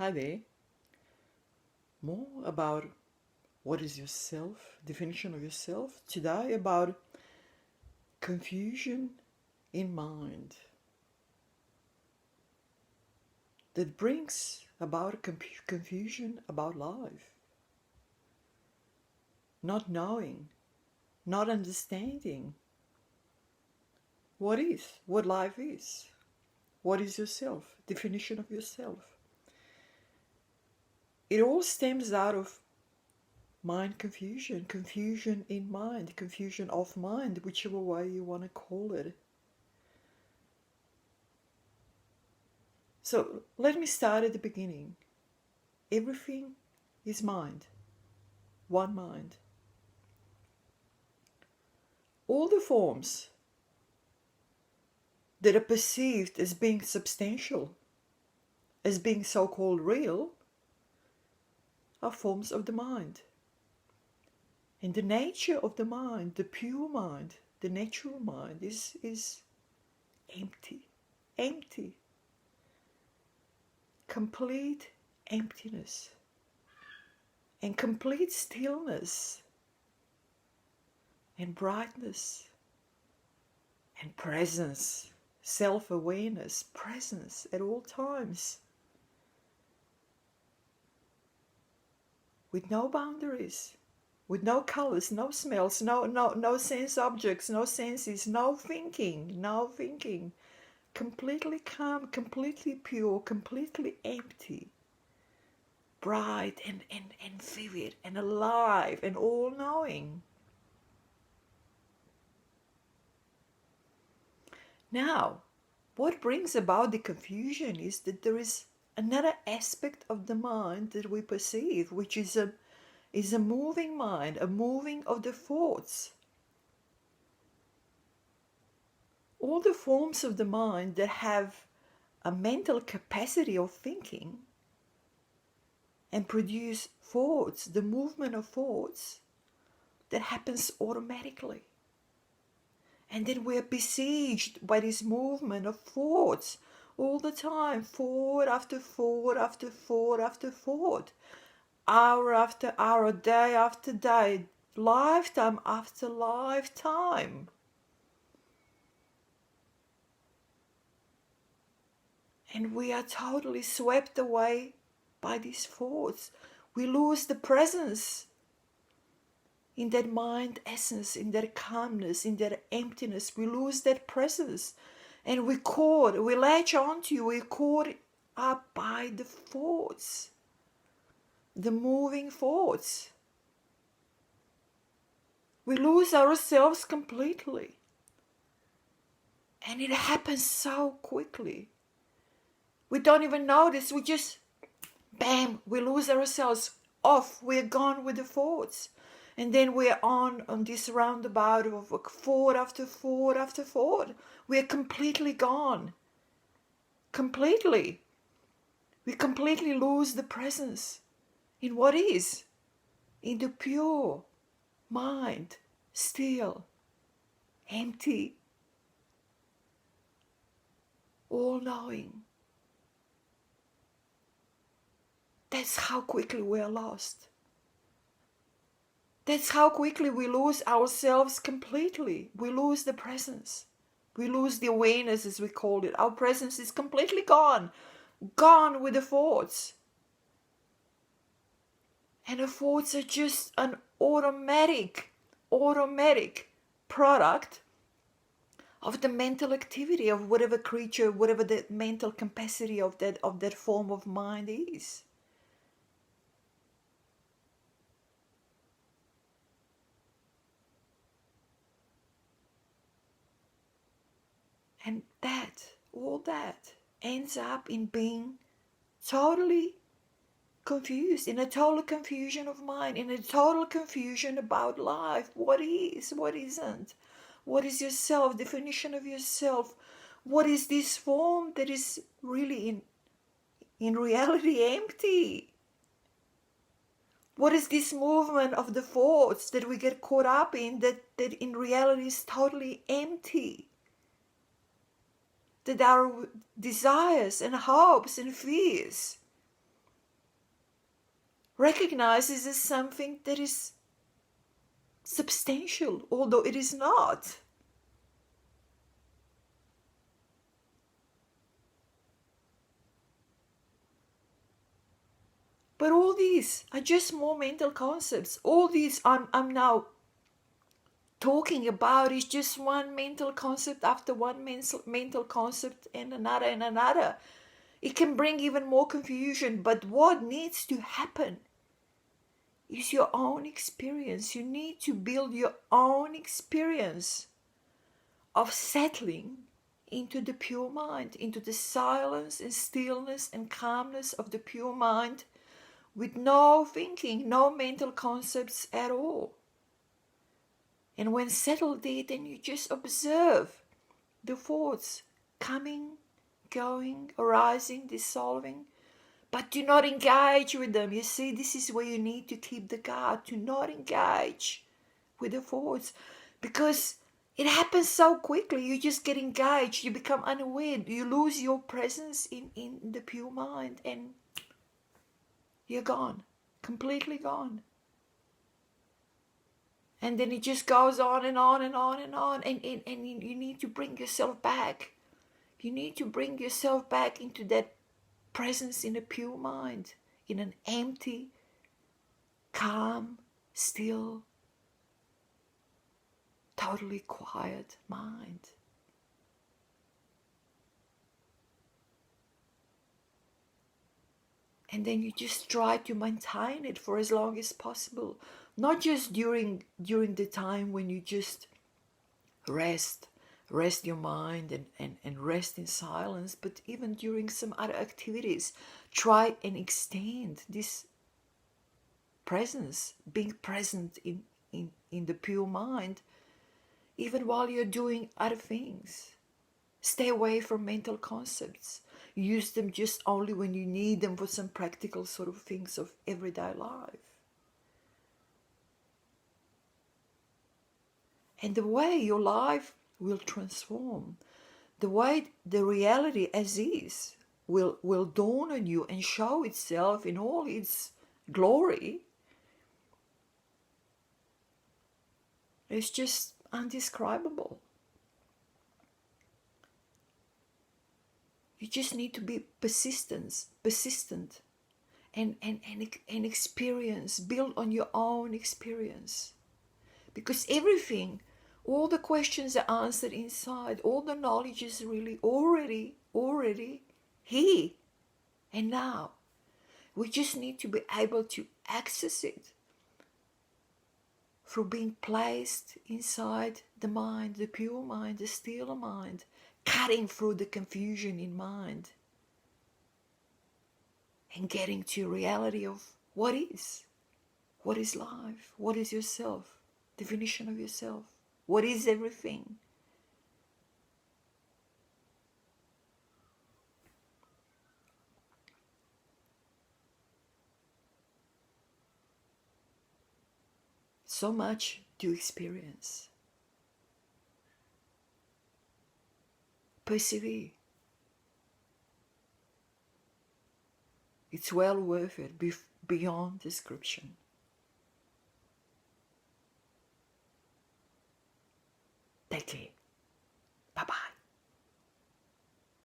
Hi there. More about what is yourself, definition of yourself. Today about confusion in mind that brings about confusion about life. Not knowing, not understanding what life is. What is yourself, definition of yourself. It all stems out of mind confusion, confusion in mind, confusion of mind, whichever way you want to call it. So let me start at the beginning. Everything is mind, one mind. All the forms that are perceived as being substantial, as being so-called real, are forms of the mind. And the nature of the mind, the pure mind, the natural mind is empty. Empty. Complete emptiness. And complete stillness. And brightness. And presence. Self-awareness. Presence at all times. With no boundaries. With no colors, no smells, no sense objects, no senses, no thinking. Completely calm, completely pure, completely empty. Bright and vivid and alive and all-knowing. Now, what brings about the confusion is that there is another aspect of the mind that we perceive, which is a moving mind, a moving of the thoughts. All the forms of the mind that have a mental capacity of thinking and produce thoughts, the movement of thoughts, that happens automatically. And then we are besieged by this movement of thoughts all the time, thought after thought after thought after thought. Hour after hour, day after day, lifetime after lifetime. And we are totally swept away by these thoughts. We lose the presence in that mind essence, in that calmness, in that emptiness. We lose that presence. And we latch onto, we're caught up by the thoughts. The moving thoughts. We lose ourselves completely. And it happens so quickly. We don't even notice. We just, bam, we lose ourselves off. We're gone with the thoughts. And then we're on this roundabout of thought after thought after thought. We're completely gone. Completely. We completely lose the presence. In what is? In the pure mind, still, empty, all-knowing. That's how quickly we are lost. That's how quickly we lose ourselves completely. We lose the presence. We lose the awareness, as we call it. Our presence is completely gone. Gone with the thoughts. And the thoughts are just an automatic product of the mental activity of whatever creature, whatever the mental capacity of that form of mind is. And all that ends up in being totally confused, in a total confusion of mind, in a total confusion about life. What is, what isn't? What is yourself, definition of yourself? What is this form that is really in reality empty? What is this movement of the thoughts that we get caught up in that in reality is totally empty? That our desires and hopes and fears recognizes as something that is substantial, although it is not. But all these are just more mental concepts. All these I'm now talking about is just one mental concept after one mental concept and another and another. It can bring even more confusion, but what needs to happen is your own experience. You need to build your own experience of settling into the pure mind, into the silence and stillness and calmness of the pure mind, with no thinking, no mental concepts at all. And when settled there, then you just observe the thoughts coming, going, arising, dissolving, but do not engage with them. You see, this is where you need to keep the guard. Do not engage with the thoughts, because it happens so quickly. You just get engaged, you become unaware, you lose your presence in the pure mind, and you're gone, completely gone. And then it just goes on and on and on and on, and you need to bring yourself back. You need to bring yourself back into that presence in a pure mind, in an empty, calm, still, totally quiet mind. And then you just try to maintain it for as long as possible. Not just during the time when you just rest your mind and rest in silence, but even during some other activities. Try and extend this presence, being present in the pure mind, even while you're doing other things. Stay away from mental concepts. Use them just only when you need them for some practical sort of things of everyday life. And the way your life will transform, the way the reality as is will dawn on you and show itself in all its glory, it's just undescribable. You just need to be persistent and experience, build on your own experience. Because everything, all the questions are answered inside, all the knowledge is really already here and now. We just need to be able to access it through being placed inside the mind, the pure mind, the still mind, cutting through the confusion in mind and getting to reality of what is life, what is yourself, definition of yourself, what is everything. So much to experience. Persevere. It's well worth it beyond description.